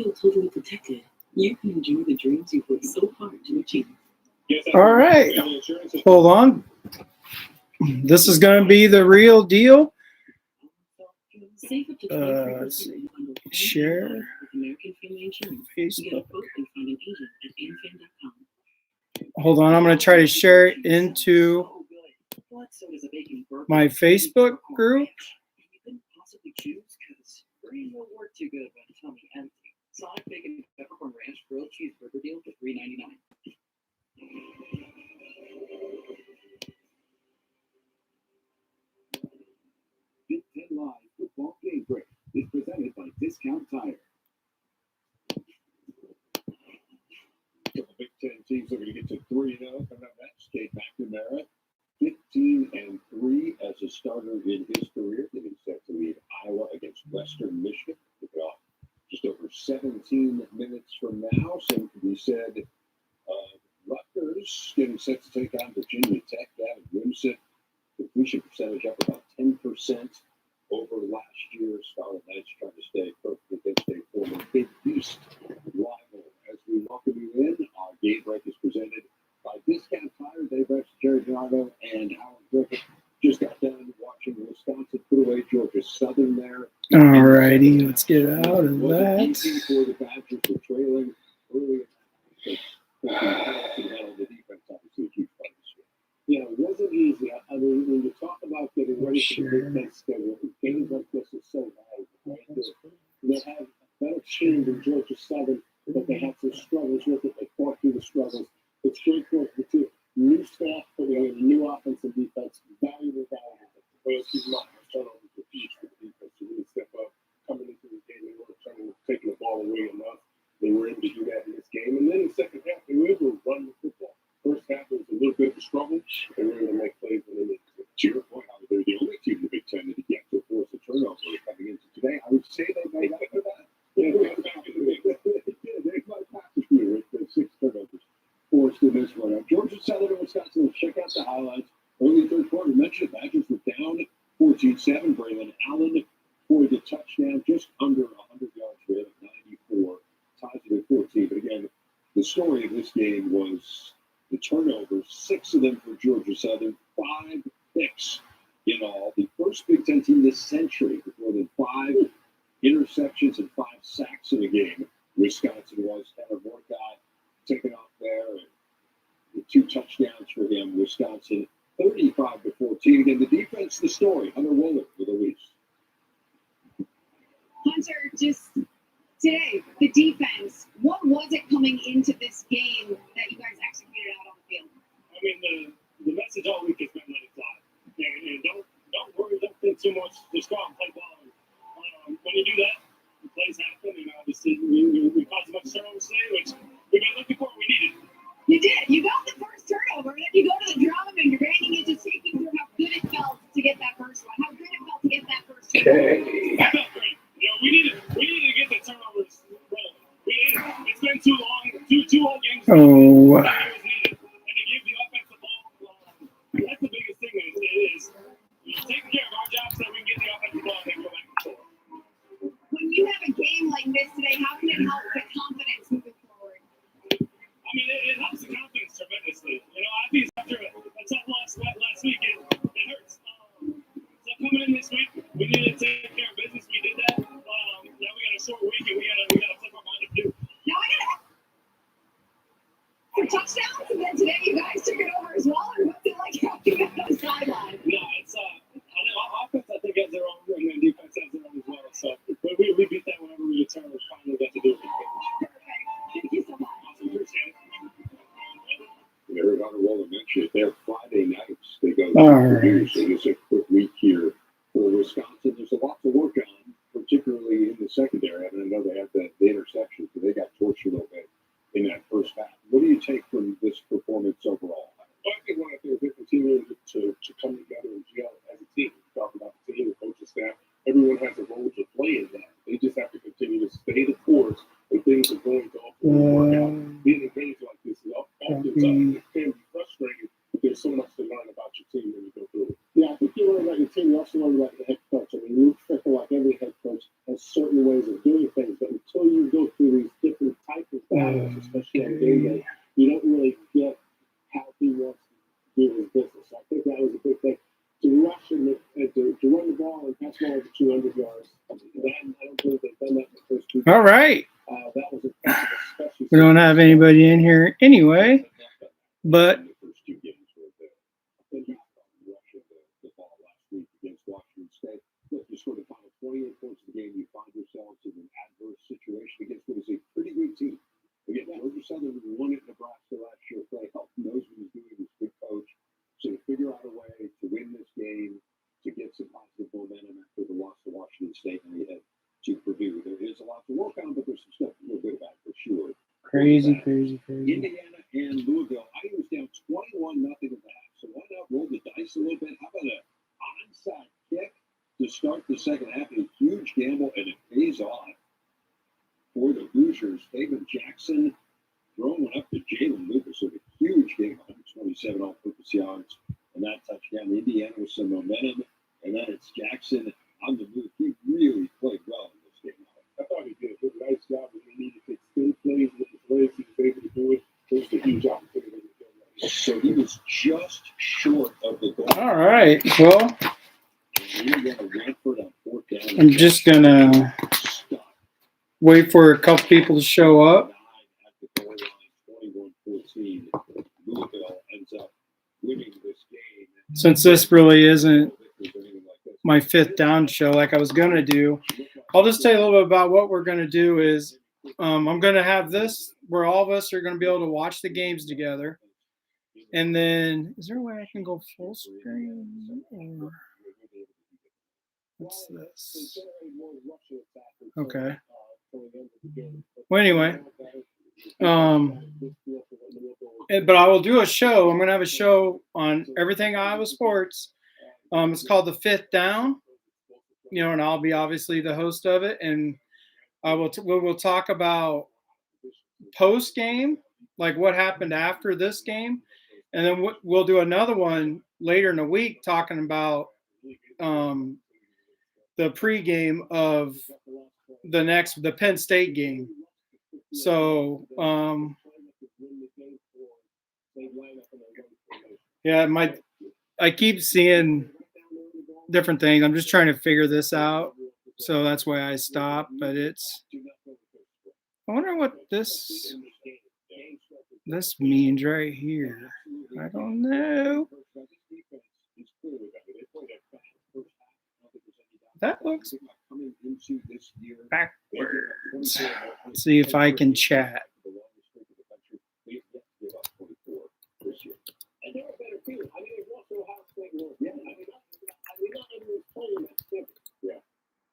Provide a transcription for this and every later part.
feel totally protected, you can enjoy the dreams you've worked so hard to achieve. All right. Hold on. This is going to be the real deal. Let's see. Share. Facebook. Hold on. I'm going to try to share it into my Facebook group. Sonic bacon peppercorn ranch grilled cheeseburger deal for $3.99. Big Ten Live Football Game Break is presented by Discount Tire. The Big Ten teams are going to get to 3-0 coming up next. Kate McNamara, 15-3 as a starter in his career, getting set to lead Iowa against Western Michigan. Kick it off just over 17 minutes from now. Same could be said. Rutgers getting set to take on Virginia Tech. Gavin Wimsatt, completion percentage up about 10% over last year. Scarlet Knights trying to stay perfect against a former Big East rival. As we welcome you in, our game break is presented by Discount Tire. Dave Rex, Jerry Drago, and Howard Griffith just got done watching Wisconsin put away Georgia Southern there. All righty, let's get out of that. For the Badgers were trailing early. The defense obviously a huge part of this year. Yeah, it wasn't easy. I mean, when you talk about getting ready for the Big Ten schedule, games like this is so valuable. Right? They have a better team than Georgia Southern, but they had some struggles with it. They fought through the struggles. It's great for the two. New staff putting in new offense and defense. Valuable. Well, keep in mind, turnovers were huge for the defense to really step up. Coming into the game, they weren't taking the ball away enough. They were able to do that in this game. And then in the second half, they were able to run the football. First half, it was a little bit of a struggle. They were able to make plays when they needed to. To your point, they're the only team in the Big Ten that yet to force a turnover coming into today. I would say they made up for that. Yeah, they might have to do it. There's 6 turnovers forced in this one. Georgia Southern and Wisconsin, will check out the highlights. Early third quarter, mentioned the Badgers were down 14-7. Braylon Allen for the touchdown, just under 100 yards for him at 94. Ties it at 14. But again, the story of this game was the turnovers, 6 of them for Georgia Southern, 5 picks in all. The first Big Ten team this century with more than 5 interceptions and 5 sacks in a game. Wisconsin was. Tanner Morcott taken off there. And the 2 touchdowns for him. Wisconsin 35-14. Again, the defense, the story. Hunter Wohler with the lead. Hunter, just today, the defense, what was it coming into this game that you guys executed out on the field? I mean, the message all week has been let it fly. And don't worry, don't think too much. Just go out and play ball. When you do that, the plays happen. And obviously, we caused a bunch of turnovers today, which we've been looking for. We needed. You did. You got the first turnover, and then you go to the drum and you're rating it, just taking through how good it felt to get that first one. How good it felt to get that first turnover. Okay. It felt great. We needed to get the turnovers rolling. It's been too long, two whole games. Oh. And to give the offensive ball, that's the biggest thing. Is taking care of our job so we can get the offensive ball and then go back and score. When you have a game like this today, how can it help the confidence moving forward? I mean, it helps the confidence tremendously. I think after a tough loss last week, it hurts. So coming in this week, we needed to take care of business. We did that. Now we got a short week, and we got to flip our mind to do. Now I got for touchdowns, and then today you guys took it over as well. Or what's it like having it on the sideline? No, it's offense. I think has their own, and then defense has their own as well. So we beat that whenever we return. We finally got to do it. Perfect. Thank you so much. Awesome. Appreciate it. And I heard Hunter Wohler mention it. They're Friday nights. They go All to right. So it's a quick week here for Wisconsin. There's a lot to work on, particularly in the secondary. I mean, I know they have the interceptions, but they got torched a little bit in that first half. What do you take from this performance overall? I think one of the things they continue to come together and gel as a team. Talk about the team, the coaching staff. Everyone has a role to play in that. They just have to continue to stay the course when things are going to ultimately work out. Being in games like this is often it can be frustrating, but there's so much to learn about your team when you go through it. Yeah, I think you learn about your team. You also learn about the head coach. I mean, you feel like every head coach has certain ways of doing things, but until you go through the hours, especially on game day, you don't really get how he wants to do his business. So I think that was a big thing. To rush and to run the ball and pass the ball over 200 yards, I don't believe they've done that in the first two. All right. That was impressive, especially. We don't have anybody in here anyway, but The first two games were the rushing the ball last week against Washington State. Look, you sort of final 28 points of the game, you find yourselves in an adverse situation against what is a pretty good team. Again, Georgia Southern won at Nebraska last year. Clay Helton knows what he's doing. He's a good coach. So to figure out a way to win this game, to get some positive momentum after the loss to Washington State and they head to Purdue. There is a lot to work on, but there's some stuff to feel good about for sure. crazy. Indiana and Louisville. I was down 21-0 at the half. So why not roll the dice a little bit? How about an onside kick to start the second half? A huge gamble, and it pays off for the Hoosiers. David Jackson throwing one up to Jalen Lucas with a huge game, 127 all-purpose yards, and that touchdown. Indiana with some momentum, and then it's Jackson on the move. He really played well in this game. I thought he did a nice job when he needed to extend plays with his legs. He was able to do it. It was a huge opportunity. So he was just short of the goal. All right. Well, Indiana ran for it on fourth down. I'm just going to wait for a couple people to show up. At the goal line, 21-14. Louisville ends up winning this game. Since this really isn't my fifth down show like I was going to do, I'll just tell you a little bit about what we're going to do is I'm going to have this where all of us are going to be able to watch the games together. And then, is there a way I can go full screen? Or what's this? Okay. Well, anyway, but I will do a show. I'm going to have a show on everything Iowa sports. It's called The Fifth Down, and I'll be obviously the host of it. And we will talk about post game, like what happened after this game. And then we'll do another one later in the week talking about the pregame of the Penn State game. So, I keep seeing different things. I'm just trying to figure this out. So that's why I stopped. But I wonder what this means right here. I don't know. That looks backwards. Let's see if I can chat.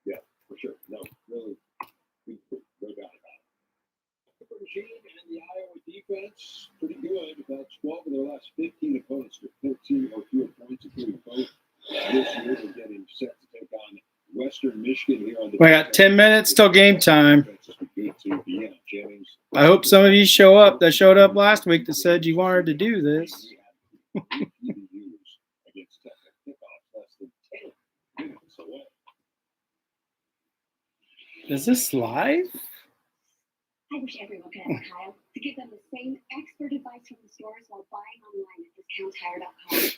Yeah, for sure. No, really, no doubt about it. Regime and the Iowa defense, pretty good. About 12 of their last 15 opponents with 14 or fewer points, including both this year. They're getting set to take on Western Michigan here on the. We got 10 minutes till game time. I hope some of you show up that showed up last week that said you wanted to do this. Is this live? I wish everyone could have Kyle to give them the same expert advice from the stores while buying online at discounttire.com.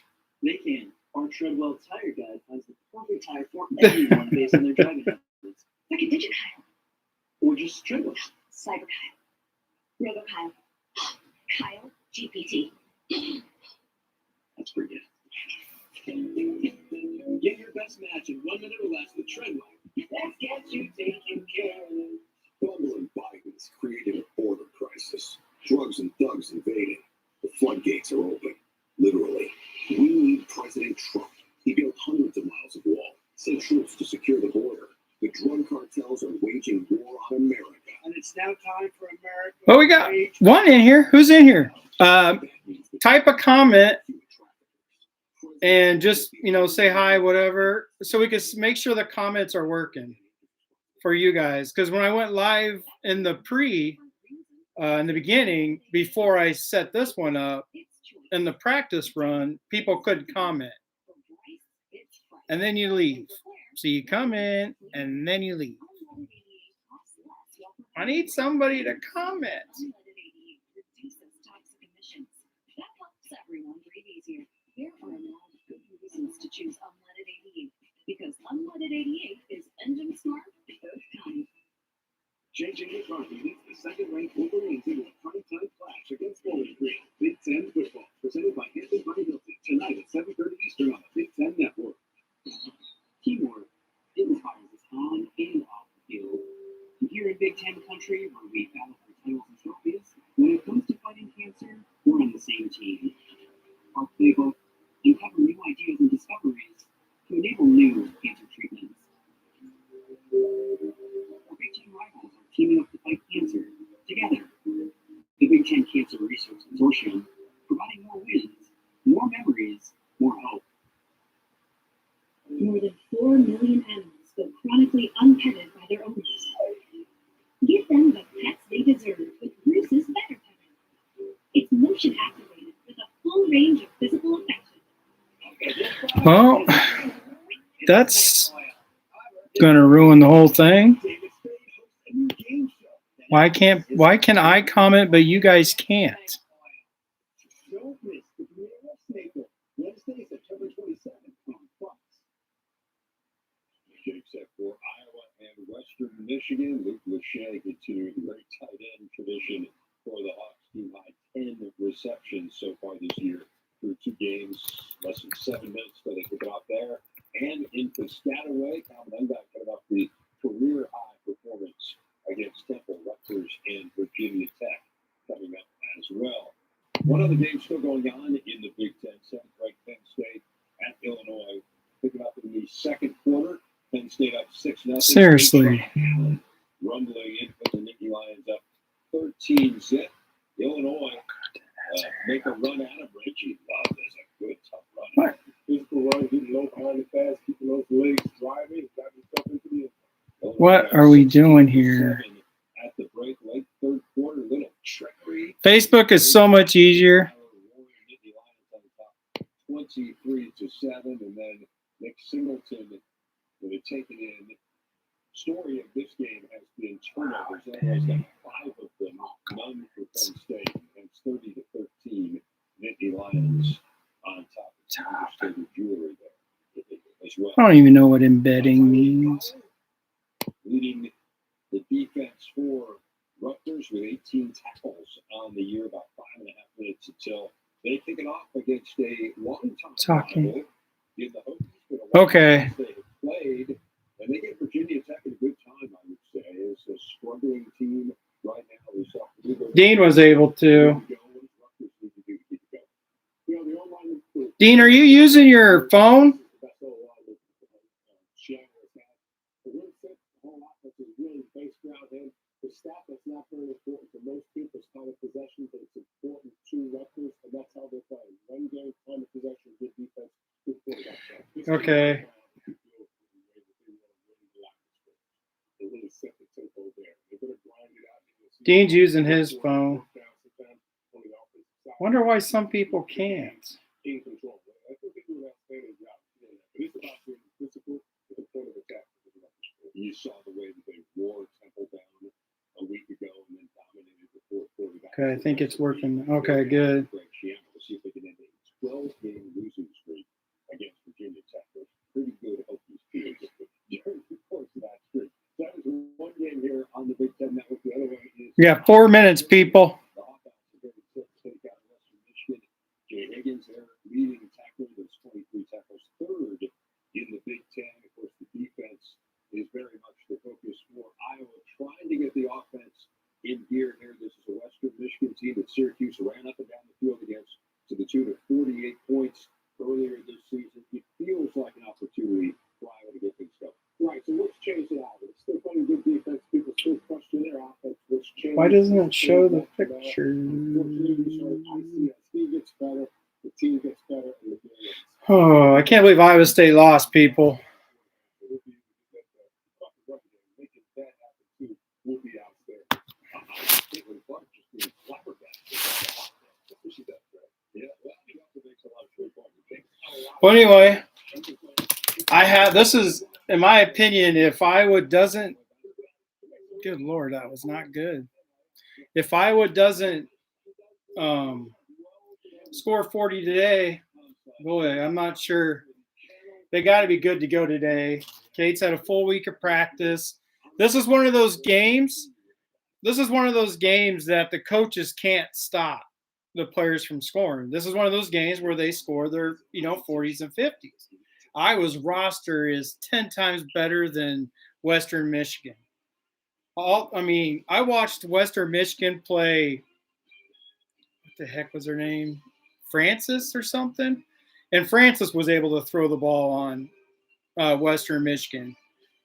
They can. Our Treadwell Tire Guide finds the perfect tire for everyone based on their driving habits. Like a Digit Kyle, Or just Treadwell. Cyber Kyle, Robo Kyle, Kyle GPT. That's pretty good. Get your best match in 1 minute or less with Treadwell. Let's get you taken care of. Bumbling Biden's created a border crisis. Drugs and thugs invading. The floodgates are open. Literally. We need President Trump. He built hundreds of miles of wall, sent troops to secure the border. The drug cartels are waging war on America. And it's now time for America. Well, we got one in here. Who's in here? Type a comment and just, say hi, whatever, so we can make sure the comments are working for you guys. Because when I went live in the in the beginning, before I set this one up, in the practice run, people couldn't comment. And then you leave. So you come in and then you leave. I need somebody to comment. to choose unleaded 88 because unleaded 88 is engine smart both times. JJ McCarthy leads the second-ranked Wolverines into a primetime clash against Bowling Green. Big Ten football, presented by Hampton by Hilton, tonight at 7:30 Eastern on the Big Ten Network. Teamwork inspires us on and off the field. And here in Big Ten country, where we battle for titles and trophies, when it comes to fighting cancer, we're on the same team. Our playbook, uncover new ideas and discoveries to enable new cancer treatments. Our Big Ten rivals are teaming up to fight cancer together. The Big Ten Cancer Research Consortium, providing more wins, more memories, more hope. More than 4 million animals go chronically unpetted by their owners. Give them the pets they deserve with Bruce's Better Petting. It's motion activated with a full range of physical affection. Well, that's gonna ruin the whole thing. Why can I comment but you guys can't? Don't miss the Premier Staple, Wednesday, September 27th on Fox. Jake set for Iowa and Western Michigan. Luke Lachey continuing the great tight end tradition for the Hawks. Team high 10 receptions so far this year through 2 games. Less than 7 minutes till they kick it off there. And in Piscataway, Calvin Undock cut off the career high performance against Temple, Rutgers, and Virginia Tech coming up as well. One other game still going on in the Big Ten. 7th-ranked Penn State at Illinois, picking up in the second quarter. Penn State up 6-0. Seriously. Rumbling in, put the Nittany Lions up 13-zip. Illinois make a run out of Reggie Love. There's a good tough run. Physical run, getting low behind the pass, keeping those legs driving, got himself into the end. What are we doing here? At the break, late third quarter, little trickery. Facebook is so much easier. 23-7, and then Nick Singleton with a taken in. Story of this game has been turnovers. Illinois got 5 of them, none for Penn State, and it's 30-13. Nittany Lions on top of the jewelry there as well. I don't even know what embedding means. Leading the defense for Rutgers with 18 tackles on the year, about 5.5 minutes until they kick it off against a long-time rival in the Hokies. Okay. They have played, and they get Virginia Tech at a good time, I would say. It's a struggling team right now. Dean was able to. Dean, are you using your phone? The stat that's not very important to most people's time of possession, but it's important to Rutgers, and that's how they're playing. One game, time of possession, good defense, good quarterback. Okay. They really set the tempo there. They're going to grind it out. Dean's using his phone. Wonder why some people can't. In control. I think they do an outstanding job. But it's about being physical at the point of attack. You saw the way that they wore Temple down a week ago and then dominated the fourth quarter. Okay, I think it's working. Okay, good. We'll see if they can end a 12-game losing streak against Virginia Tech. Pretty good Hokies team during the course of that streak. So that was one game here on the Big Ten Network. The other one is We got 4 minutes, people. the Hawkeyes are very quick to take out Western Michigan. Jay Higgins, their leading tackler, those 23 tackles, third in the Big Ten. Of course, the defense is very much the focus for Iowa, trying to get the offense in gear here. This is a Western Michigan team that Syracuse ran up and down the field against to the tune of 48 points earlier this season. It feels like an opportunity for Iowa to get things going. Right, so what's changed at Iowa? It's still playing good defense. People still question their offense. What's changed? Why doesn't it show the picture? ICSD gets better, the team gets better, and the game gets Oh, I can't believe Iowa State lost, people. We'll be out there. Well, anyway, this is, in my opinion, if Iowa doesn't, good Lord, that was not good. If Iowa doesn't score 40 today, boy, I'm not sure They got to be good to go today. Kate's had a full week of practice. This is one of those games. This is one of those games that the coaches can't stop the players from scoring. This is one of those games where they score their, 40s and 50s. Iowa's roster is 10 times better than Western Michigan. I watched Western Michigan play, what the heck was her name? Francis or something? And Francis was able to throw the ball on Western Michigan.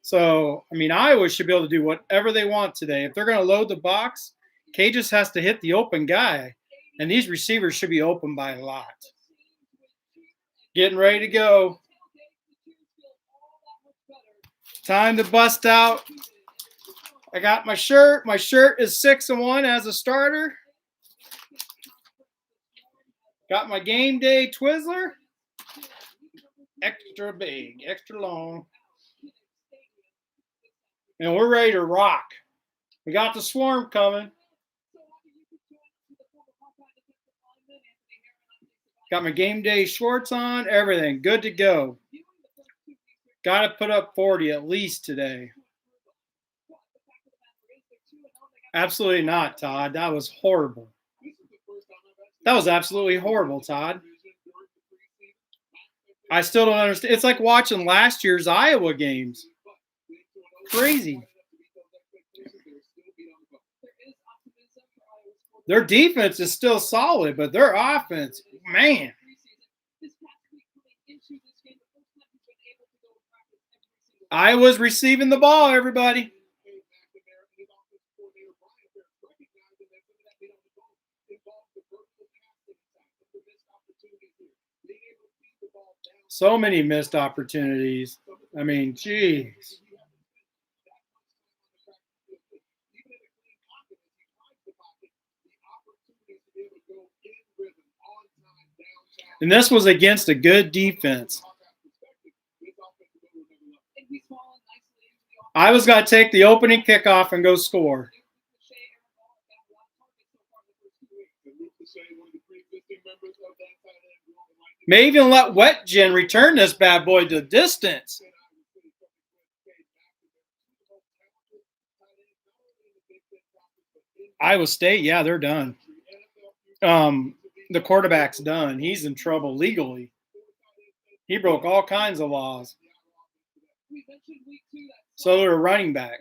So, Iowa should be able to do whatever they want today. If they're going to load the box, K just has to hit the open guy. And these receivers should be open by a lot. Getting ready to go. Time to bust out. I got my shirt. My shirt is 6-1 as a starter. Got my game day Twizzler. Extra big, extra long. And we're ready to rock. We got the swarm coming. Got my game day shorts on, everything. Good to go. Got to put up 40 at least today. Absolutely not, Todd. That was horrible. That was absolutely horrible, Todd. I still don't understand. It's like watching last year's Iowa games. Crazy. Their defense is still solid, but their offense, man. Iowa's receiving the ball, everybody. So many missed opportunities. Geez. And this was against a good defense. Iowa's got to take the opening kickoff and go score. May even let Wetjen return this bad boy to distance. Iowa State, yeah, they're done. The quarterback's done. He's in trouble legally. He broke all kinds of laws. So they're a running back.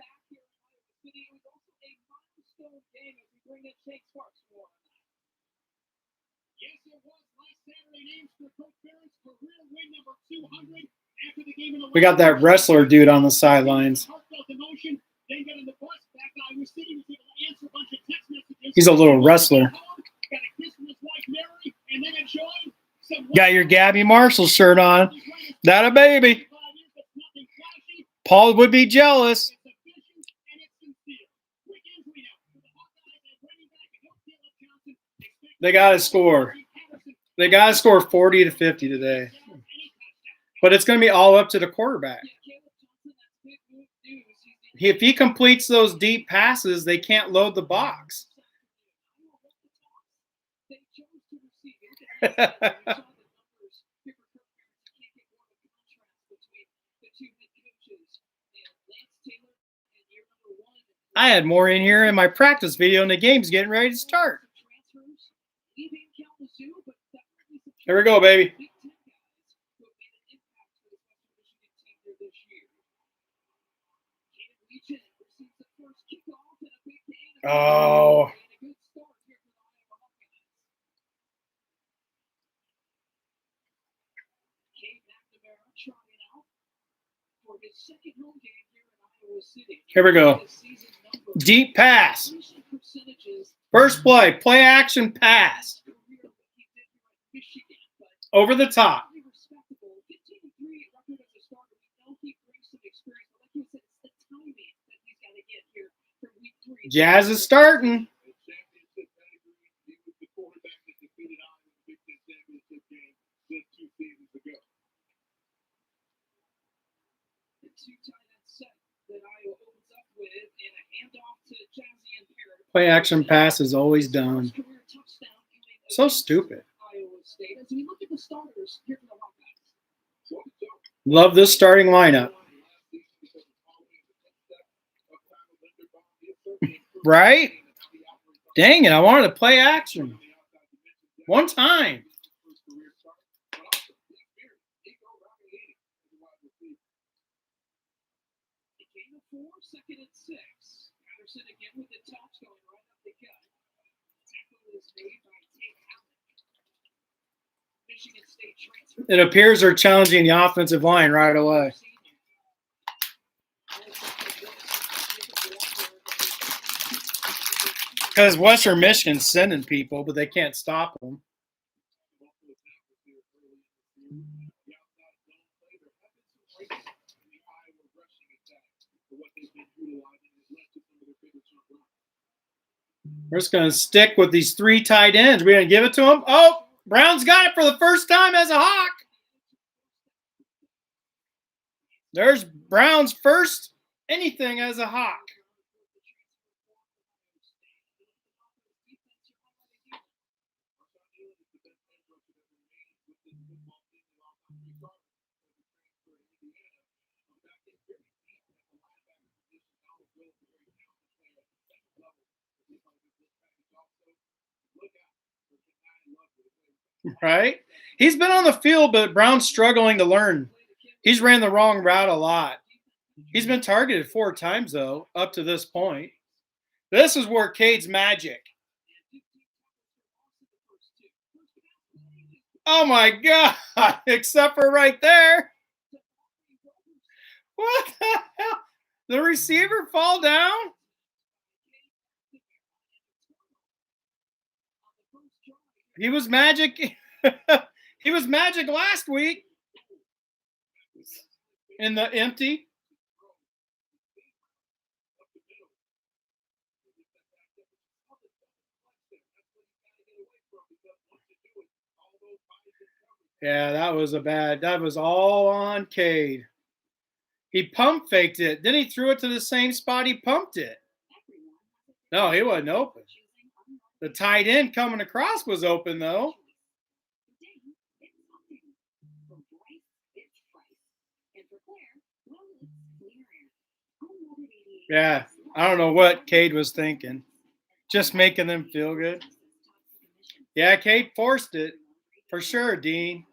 We got that wrestler dude on the sidelines. He's a little wrestler. Got your Gabby Marshall shirt on. That a baby. Paul would be jealous. They got to score. They got to score 40 to 50 today. But it's going to be all up to the quarterback. If he completes those deep passes, they can't load the box. I had more in here in my practice video, and the game's getting ready to start. Here we go, baby. Oh. Here we go. Deep pass. First play. Play action pass. Over the top. Jazz is starting. Play action pass is always done. So stupid. Love this starting lineup. Right? Dang it, I wanted to play action. One time. Second and 6. Patterson again with the tops going right up the gut. Tackle is made by Tate Allen. Michigan State transfer. It appears they're challenging the offensive line right away. Because Western Michigan's sending people, but they can't stop them. We're just going to stick with these 3 tight ends. We're going to give it to them. Oh, Brown's got it for the first time as a Hawk. There's Brown's first anything as a Hawk. Right? He's been on the field, but Brown's struggling to learn. He's ran the wrong route a lot. He's been targeted 4 times, though, up to this point. This is where Cade's magic. Oh, my God. Except for right there. What the hell? The receiver fall down? He was magic. He was magic last week in the empty. Yeah, that was all on Cade. He pump faked it. Then he threw it to the same spot he pumped it. No, he wasn't open. The tight end coming across was open, though. Yeah, I don't know what Cade was thinking. Just making them feel good. Yeah, Cade forced it. For sure, Dean.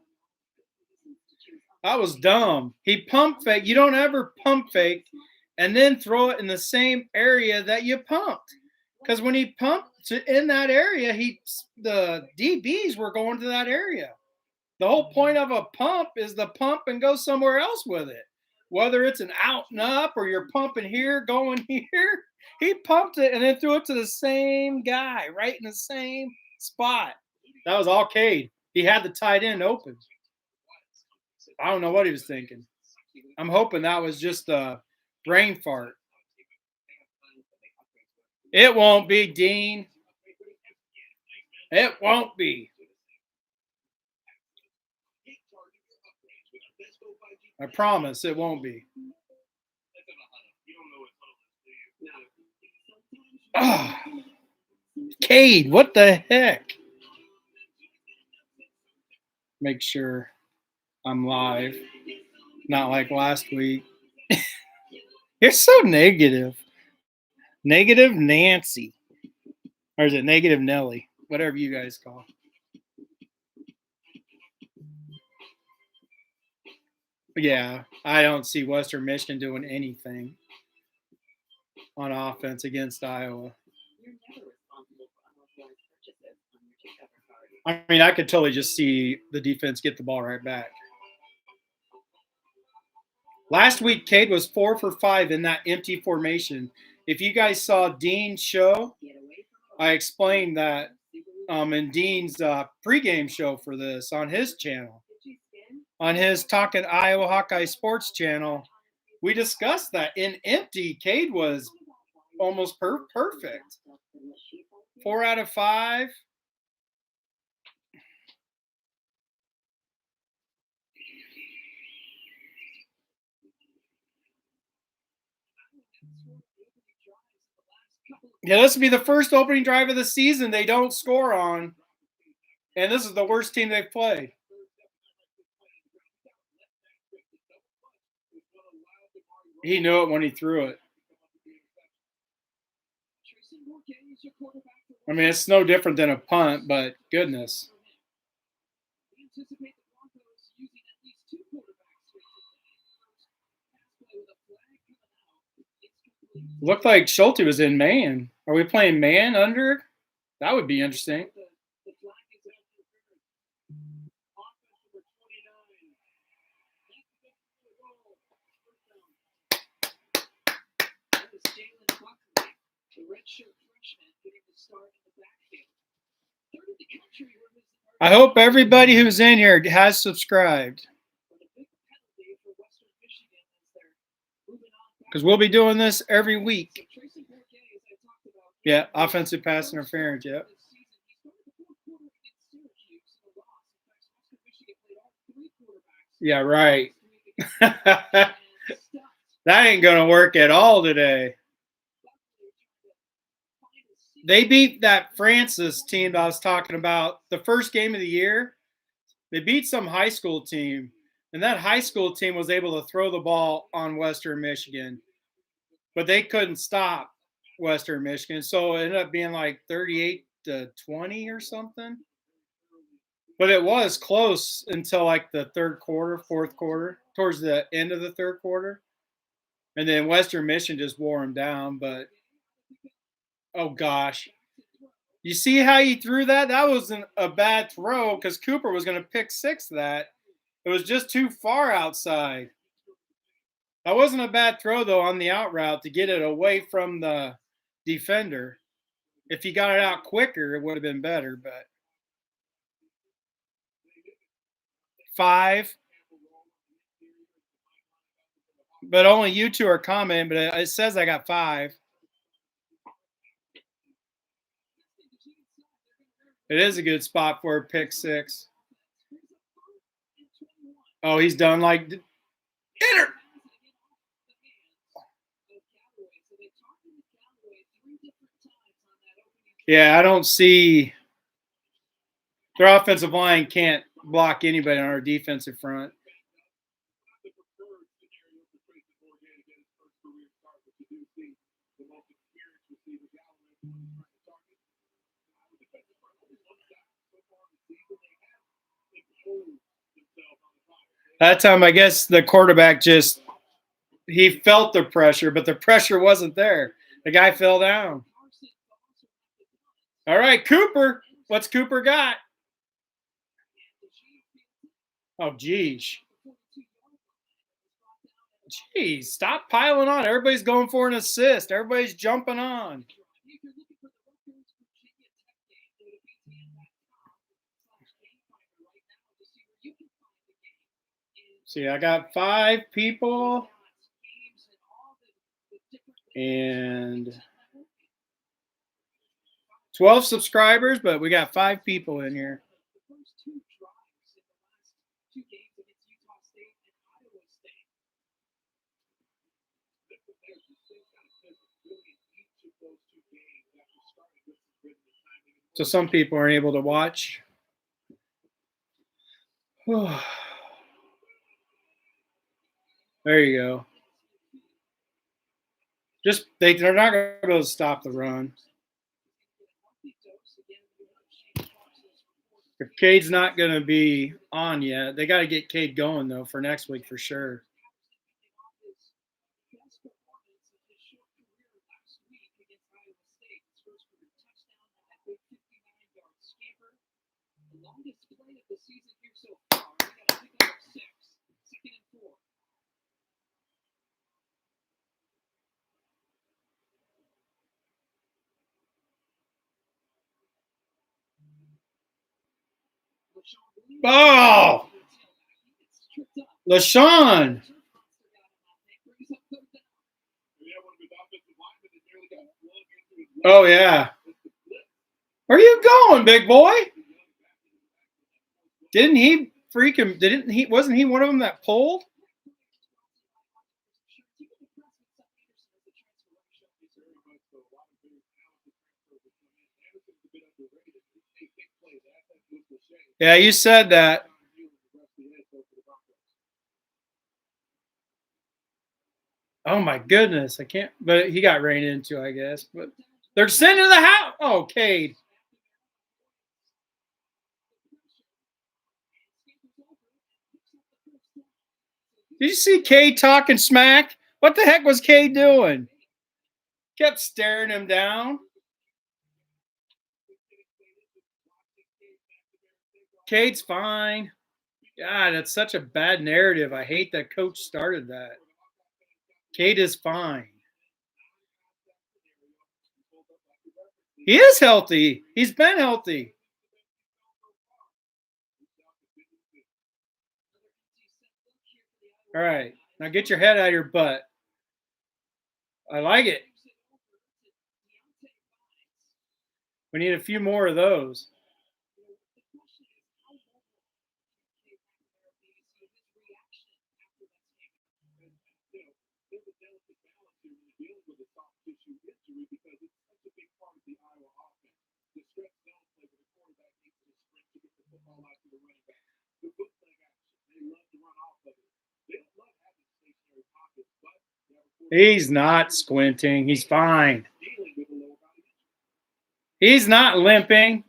That was dumb. He pump fake. You don't ever pump fake and then throw it in the same area that you pumped. Because when he pumped in that area, the DBs were going to that area. The whole point of a pump is the pump and go somewhere else with it. Whether it's an out and up or you're pumping here, going here. He pumped it and then threw it to the same guy right in the same spot. That was all Cade. He had the tight end open. I don't know what he was thinking. I'm hoping that was just a brain fart. It won't be, Dean. It won't be. I promise it won't be. Oh, Cade, what the heck? Make sure I'm live. Not like last week. You're so negative. Negative Nancy. Or is it negative Nelly? Whatever you guys call. Yeah, I don't see Western Michigan doing anything on offense against Iowa. I mean, I could totally just see the defense get the ball right back. Last week, Cade was 4 for 5 in that empty formation. If you guys saw Dean's show, I explained that in Dean's pregame show for this on his channel. On his Talking Iowa Hawkeye Sports channel, we discussed that in empty, Cade was almost perfect. 4 out of 5. Yeah, this will be the first opening drive of the season they don't score on. And this is the worst team they've played. He knew it when he threw it. I mean, it's no different than a punt, but goodness. Looked like Schulte was in man. Are we playing man under? That would be interesting. I hope everybody who's in here has subscribed. Because we'll be doing this every week. Yeah, offensive pass interference, yeah. Yeah, right. That ain't going to work at all today. They beat that Francis team that I was talking about the first game of the year. They beat some high school team, and that high school team was able to throw the ball on Western Michigan, but they couldn't stop Western Michigan. So it ended up being like 38-20 or something. But it was close until like the third quarter, fourth quarter, towards the end of the third quarter. And then Western Michigan just wore them down. But, oh gosh. You see how he threw that? That wasn't a bad throw because Cooper was going to pick six that. It was just too far outside. That wasn't a bad throw, though, on the out route to get it away from the defender. If he got it out quicker, it would have been better. But 5. But only you two are commenting, but it says I got 5. It is a good spot for a pick 6. Oh, he's done like enter. Yeah, I don't see their offensive line can't block anybody on our defensive front. That time, I guess the quarterback he felt the pressure, but the pressure wasn't there. The guy fell down. All right, Cooper. What's Cooper got? Oh, geez. Jeez, stop piling on. Everybody's going for an assist. Everybody's jumping on. See, I got 5 people and 12 subscribers, but we got 5 people in here. So some people aren't able to watch. There you go. They're not going to be able to stop the run. If Cade's not going to be on yet, they got to get Cade going, though, for next week for sure. Oh! LaShawn! Oh, yeah. Where are you going, big boy? Wasn't he one of them that pulled? Yeah, you said that. Oh my goodness, I can't. But he got ran into, I guess. But they're sending the house. Oh, Cade. Did you see Cade talking smack? What the heck was Cade doing? Kept staring him down. Cade's fine. God, that's such a bad narrative. I hate that coach started that. Cade is fine. He is healthy. He's been healthy. All right. Now get your head out of your butt. I like it. We need a few more of those. He's not squinting. He's fine. He's not limping.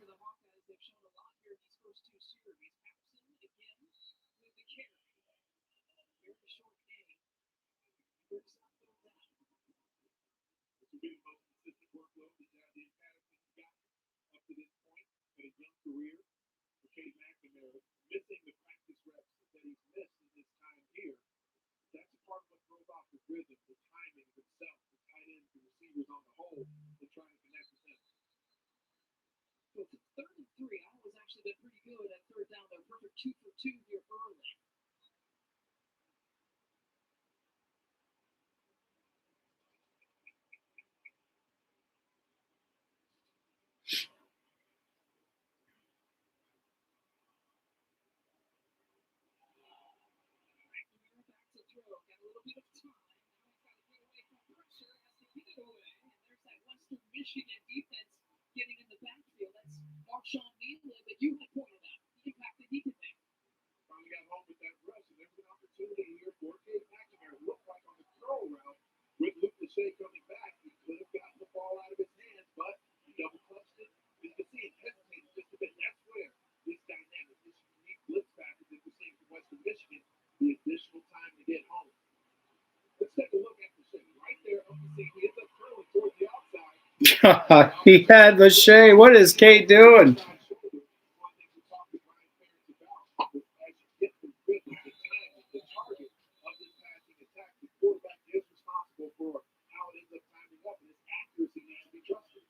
He had Lachey. What is Kate doing?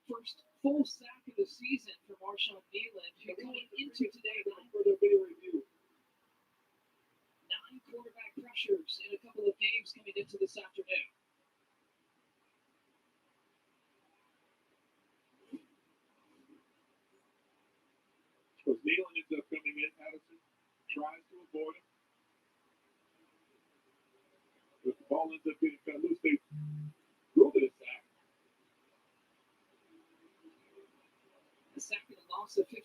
First full sack of the season for Marshawn Nealon, who coming into today for their video review. 9 quarterback pressures in a couple of games coming into this afternoon. So Nealon ends up coming in. Addison tries to avoid him. But the ball ends up getting cut loose. They ruled it a sack. A sack and a loss of 15.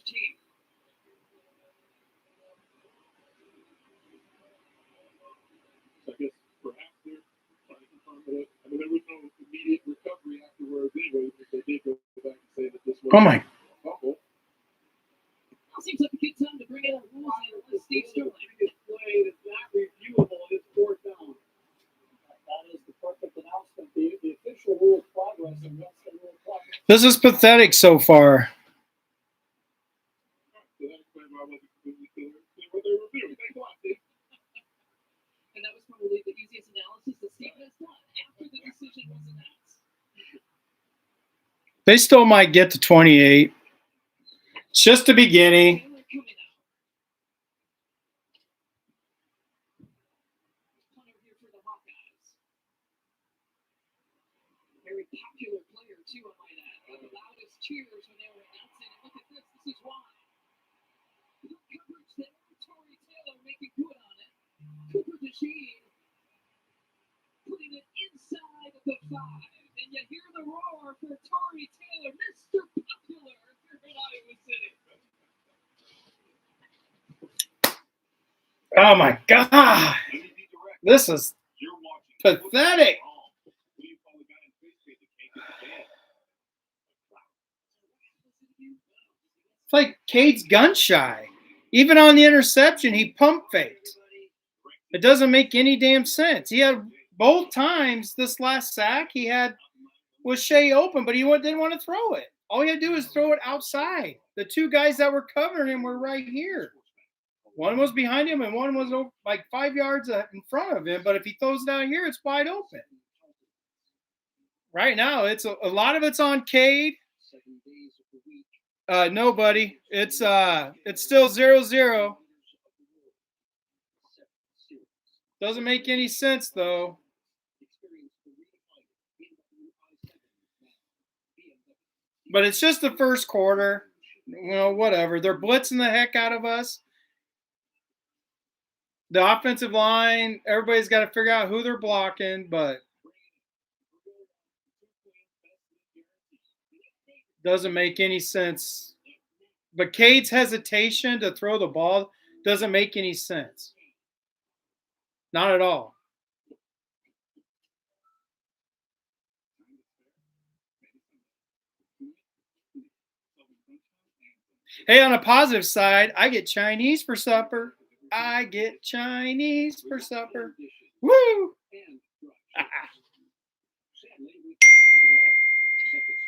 So I guess perhaps they're trying to confirm it. I mean, there was no immediate recovery afterwards anyway, but they did go back and say that this was Oh my. fumble. Seems like a good time to bring in our rules analyst, Steve Sterling. Play that's not reviewable is 4th down. That is the perfect announcement. The official rule of progress and what's the rule of progress. This is pathetic so far. So that explains why I wasn't completely clear what they were doing. Thanks a lot, Steve. And that was probably the easiest analysis that Steve has done after the decision was announced. They still might get to 28. It's just the beginning. Very popular player, too, I might add. The loudest cheers when they were announcing. And look at this. This is why. Good coverage there. Tory Taylor making good on it. Cooper DeJean putting it inside of the 5. And you hear the roar for Tory Taylor, Mr. Popular here in Iowa City. Oh my God. This is pathetic. It's like Cade's gun shy. Even on the interception, he pump faked. It doesn't make any damn sense. He had both times this last sack he had was Shea open, but he didn't want to throw it. All he had to do is throw it outside. The two guys that were covering him were right here. One was behind him and one was like 5 yards in front of him. But if he throws it out here, it's wide open. Right now, it's a lot of it's on Cade. No, buddy. It's still 0-0. Doesn't make any sense though. But it's just the first quarter. Whatever. They're blitzing the heck out of us. The offensive line, everybody's got to figure out who they're blocking, but doesn't make any sense. But Cade's hesitation to throw the ball doesn't make any sense. Not at all. Hey, on a positive side, I get Chinese for supper. I get Chinese for supper. Woo!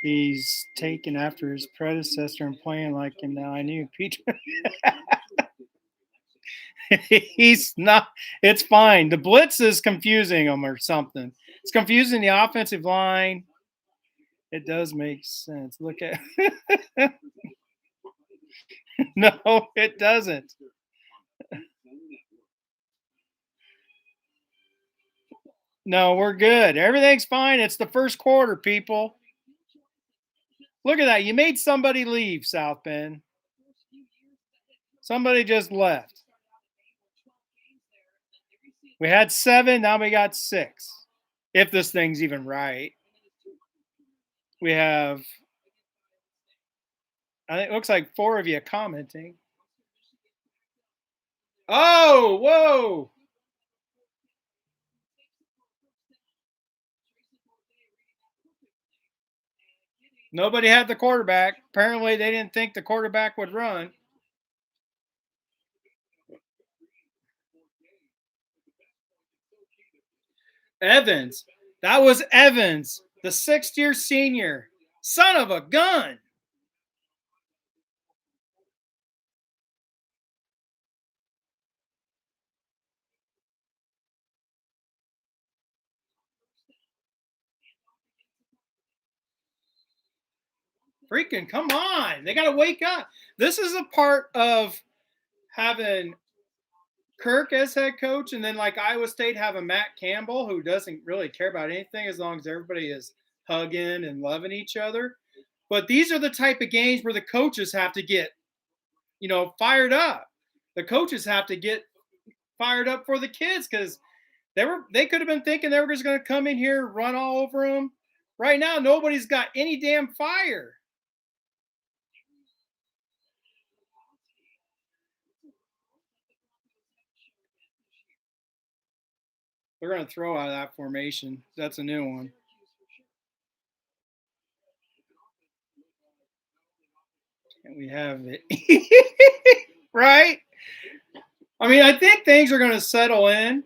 He's taken after his predecessor and playing like him now. I knew Peter. He's not. It's fine. The blitz is confusing him or something. It's confusing the offensive line. It does make sense. Look at. No, it doesn't. No, we're good. Everything's fine. It's the first quarter, people. Look at that. You made somebody leave, South Bend. Somebody just left. We had 7. Now we got 6. If this thing's even right. We have, I think it looks like 4 of you commenting. Oh, whoa. Nobody had the quarterback. Apparently, they didn't think the quarterback would run. Evans. That was Evans, the 6th-year senior. Son of a gun. Freaking come on. They got to wake up. This is a part of having Kirk as head coach, and then like Iowa State having Matt Campbell, who doesn't really care about anything as long as everybody is hugging and loving each other. But these are the type of games where the coaches have to get, fired up. The coaches have to get fired up for the kids because they could have been thinking they were just going to come in here, run all over them. Right now, nobody's got any damn fire. They're going to throw out of that formation. That's a new one. And we have it. Right? I mean, I think things are going to settle in.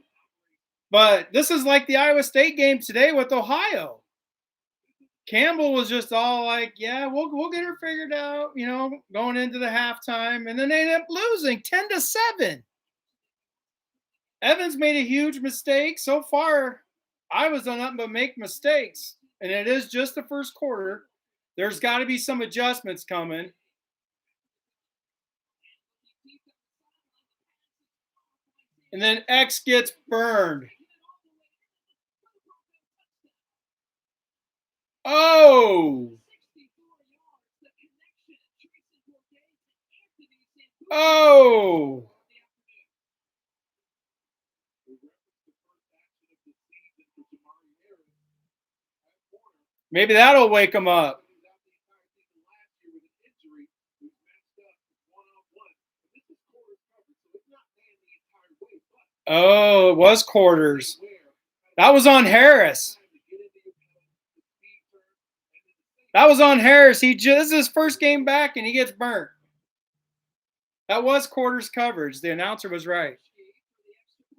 But this is like the Iowa State game today with Ohio. Campbell was just all like, yeah, we'll get her figured out, going into the halftime. And then they ended up losing 10-7. Evans made a huge mistake. So far, Iowa's done nothing but make mistakes. And it is just the first quarter. There's got to be some adjustments coming. And then X gets burned. Oh. Oh. Maybe that'll wake them up. Oh, it was quarters. That was on Harris. That was on Harris. This is his first game back, and he gets burnt. That was quarters coverage. The announcer was right.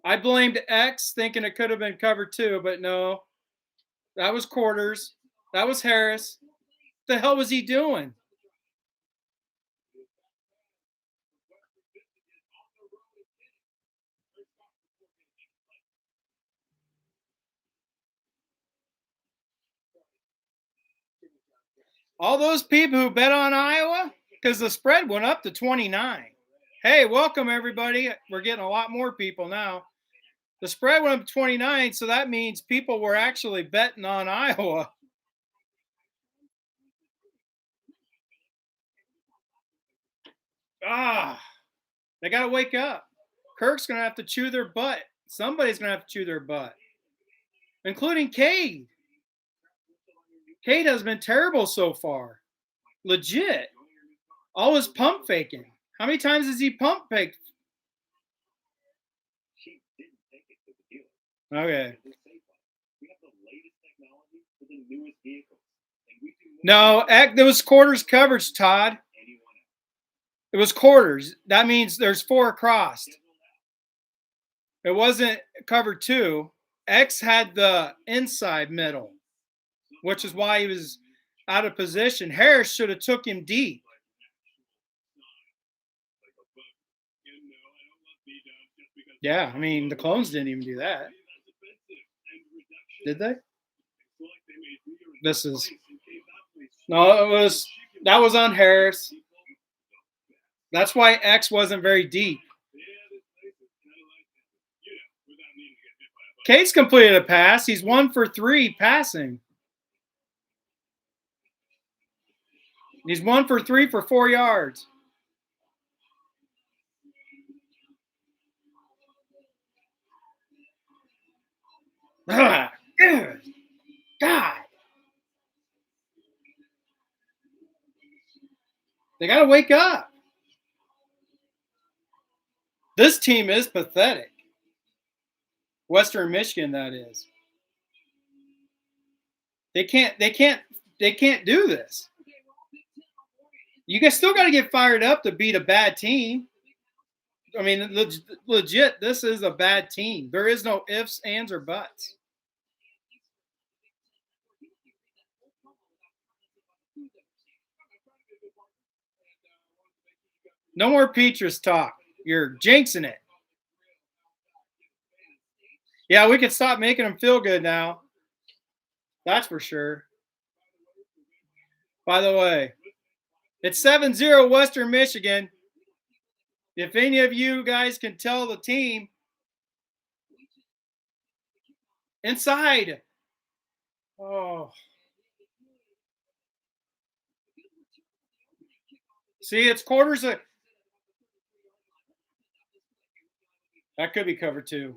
I blamed X, thinking it could have been cover 2, but no. That was quarters. That was Harris. What the hell was he doing? All those people who bet on Iowa, because the spread went up to 29. Hey, welcome everybody. We're getting a lot more people now. The spread went up to 29, so that means people were actually betting on Iowa. They got to wake up. Kirk's going to have to chew their butt. Somebody's going to have to chew their butt, including Cade. Cade has been terrible so far. Legit. Always pump faking. How many times has he pump faked? Okay. No, there was quarters coverage, Todd. It was quarters. That means there's 4 across. It wasn't cover 2. X had the inside middle, which is why he was out of position. Harris should have took him deep. Yeah, I mean, the clones didn't even do that. Did they? That was on Harris. That's why X wasn't very deep. Cade's completed a pass. He's 1 for 3 passing. He's 1 for 3 for 4 yards. Good God. They got to wake up. This team is pathetic. Western Michigan, that is. They can't do this. You guys still got to get fired up to beat a bad team. I mean, legit, this is a bad team. There is no ifs, ands, or buts. No more Petrus talk. You're jinxing it. Yeah, we can stop making them feel good now. That's for sure. By the way, it's 7-0 Western Michigan. If any of you guys can tell the team inside. Oh. See, it's quarters of. That could be cover 2.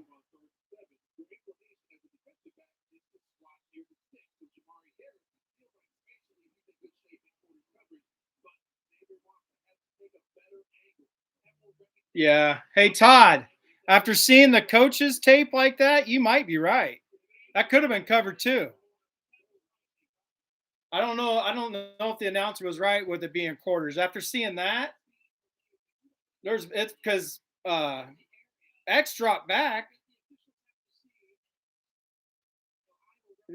Yeah. Hey, Todd, after seeing the coaches tape like that, you might be right. That could have been cover 2. I don't know if the announcer was right with it being quarters. After seeing that, it's because X dropped back.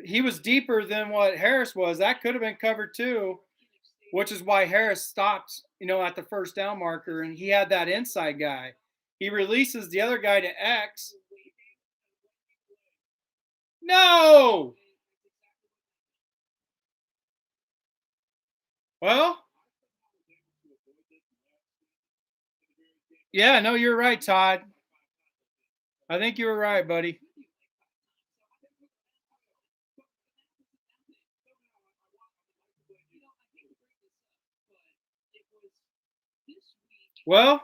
He was deeper than what Harris was. That could have been cover 2, which is why Harris stopped, at the first down marker, and he had that inside guy. He releases the other guy to X. No! Well, yeah, no, you're right, Todd. I think you were right, buddy. Well,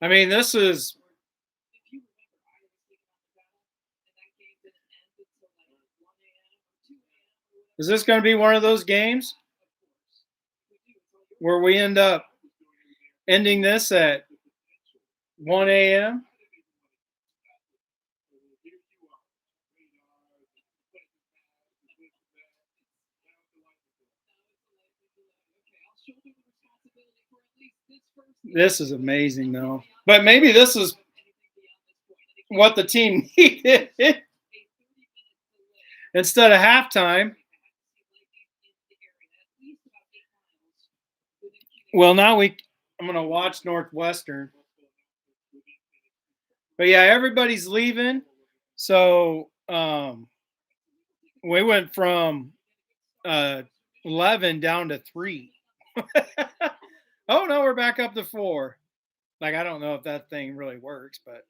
I mean, this is this going to be one of those games where we end up ending this at 1 a.m.? This is amazing, though. But maybe this is what the team needed instead of halftime. Well, now I'm going to watch Northwestern. But yeah, everybody's leaving. So we went from 11 down to 3. Oh, no, we're back up to 4. Like, I don't know if that thing really works, but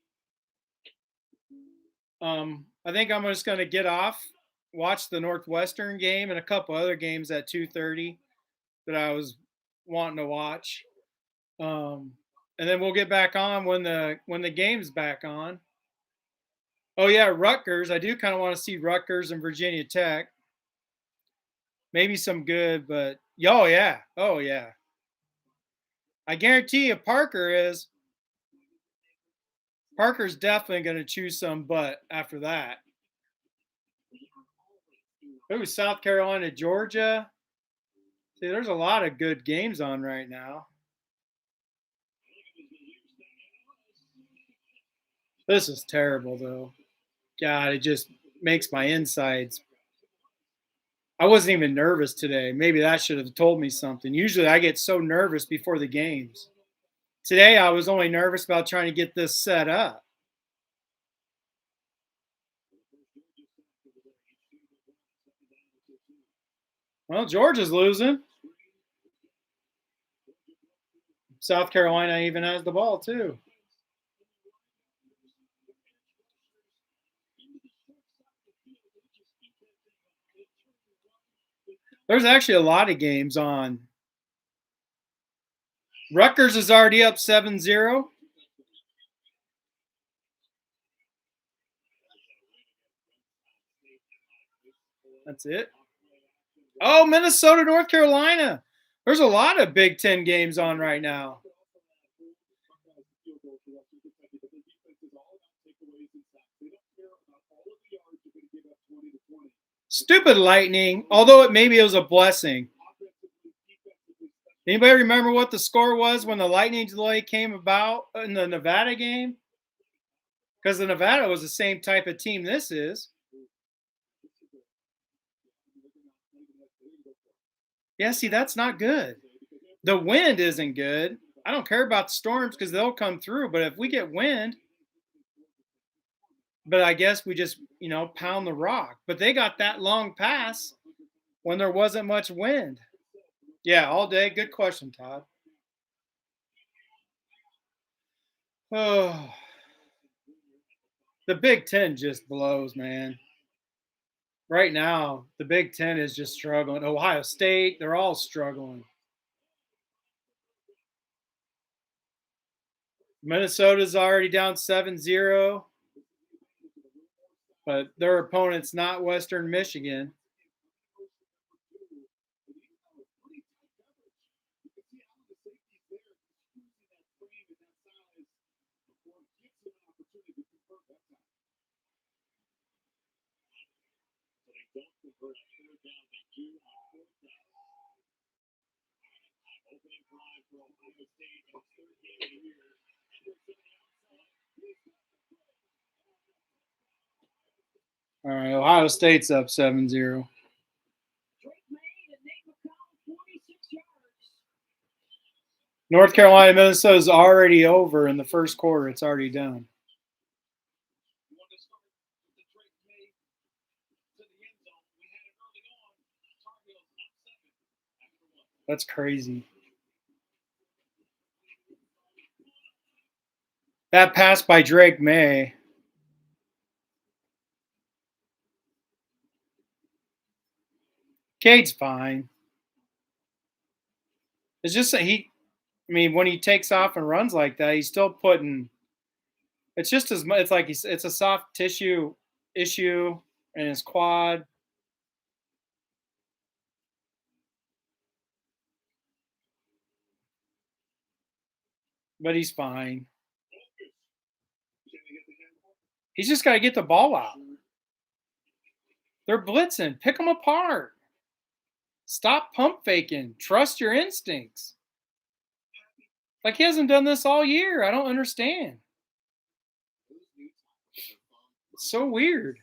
I think I'm just going to get off, watch the Northwestern game and a couple other games at 2:30 that I was wanting to watch. And then we'll get back on when the game's back on. Oh yeah, Rutgers. I do kind of want to see Rutgers and Virginia Tech. Maybe some good, but oh yeah. I guarantee you Parker's definitely going to choose some butt after that. Ooh, South Carolina, Georgia. See, there's a lot of good games on right now. This is terrible, though. God, it just makes my insides. I wasn't even nervous today. Maybe that should have told me something. Usually I get so nervous before the games. Today I was only nervous about trying to get this set up. Well, Georgia's losing. South Carolina even has the ball, too. There's actually a lot of games on. Rutgers is already up 7-0. That's it. Oh, Minnesota, North Carolina. There's a lot of Big Ten games on right now. Stupid lightning, although maybe it was a blessing. Anybody remember what the score was when the lightning delay came about in the Nevada game? Because the Nevada was the same type of team this is. Yeah, see, that's not good. The wind isn't good. I don't care about the storms because they'll come through. But if we get wind, but I guess we just, pound the rock. But they got that long pass when there wasn't much wind. Yeah, all day. Good question, Todd. Oh, the Big Ten just blows, man. Right now, the Big Ten is just struggling. Ohio State, they're all struggling. Minnesota's already down 7-0, but their opponent's not Western Michigan. All right, Ohio State's up 7-0. North Carolina, Minnesota's already over in the first quarter. It's already done. That's crazy. That pass by Drake May. Cade's fine. It's just that when he takes off and runs like that, he's still putting. It's just as much. It's like it's a soft tissue issue in his quad. But he's fine. He's just got to get the ball out. They're blitzing. Pick them apart. Stop pump faking. Trust your instincts. Like, he hasn't done this all year. I don't understand. It's so weird.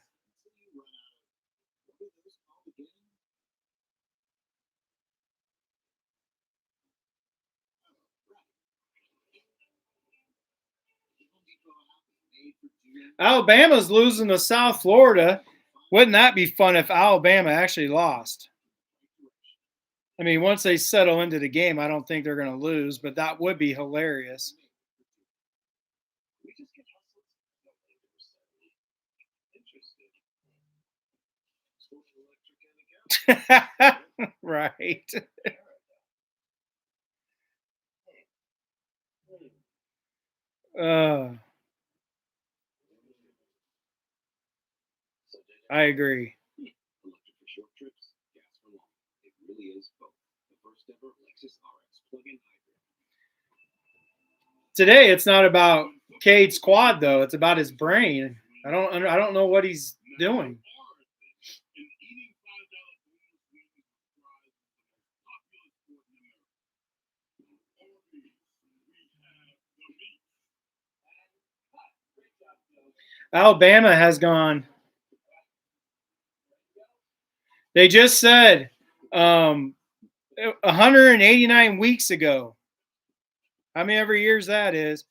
Alabama's losing to South Florida. Wouldn't that be fun if Alabama actually lost? I mean, once they settle into the game, I don't think they're going to lose, but that would be hilarious. Right. I agree. Today, it's not about Cade's quad though; it's about his brain. I don't know what he's doing. Alabama has gone. They just said 189 weeks ago. How many every years that is?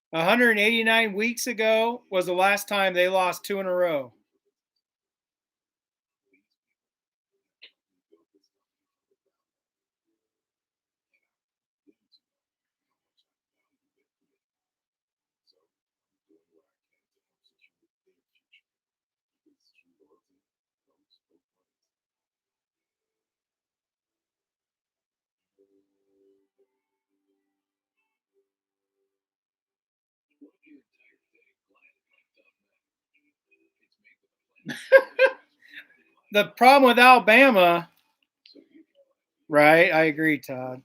189 weeks ago was the last time they lost 2 in a row. The problem with Alabama, right? I agree, Todd.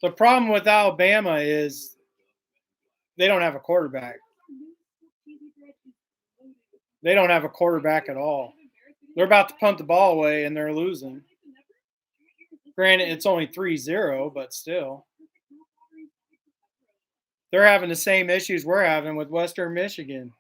The problem with Alabama is they don't have a quarterback. They don't have a quarterback at all. They're about to punt the ball away and they're losing. Granted, it's only 3-0, but still. They're having the same issues we're having with Western Michigan.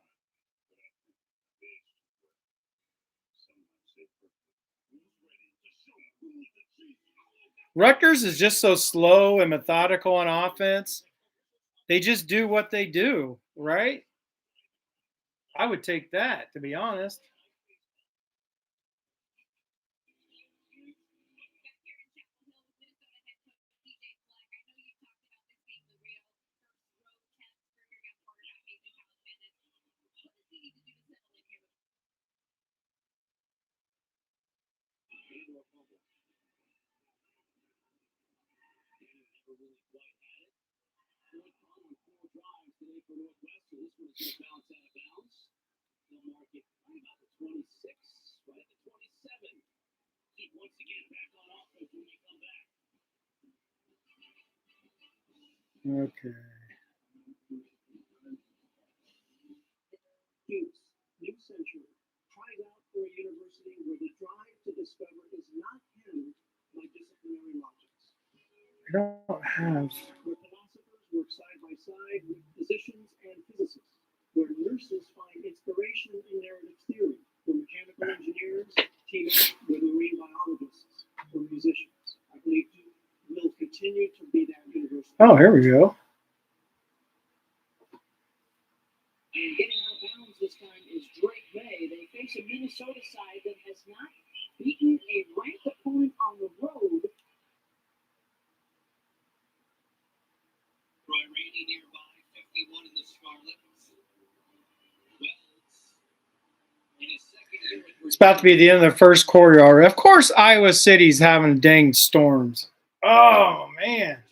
Rutgers is just so slow and methodical on offense. They just do what they do, right? I would take that, to be honest. Okay. New century tries out for a university where the drive to discover is not hemmed by disciplinary logics. I don't have. Where philosophers work side by side with physicians and physicists. Where nurses find inspiration in narrative theory. Where mechanical engineers team up with marine biologists or musicians. I believe will continue to be that university. Oh, here we go. And getting out of bounds this time is Drake Bay. They face a Minnesota side that has not beaten a ranked opponent on the road. Roy Rainey nearby, 51 in the Scarlet. It's about to be the end of the first quarter already. Of course, Iowa City's having dang storms. Oh, man.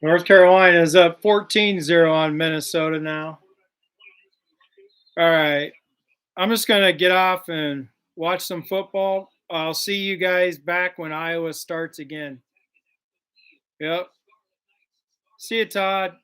North Carolina is up 14-0 on Minnesota now. All right. I'm just going to get off and watch some football. I'll see you guys back when Iowa starts again. Yep. See you, Todd.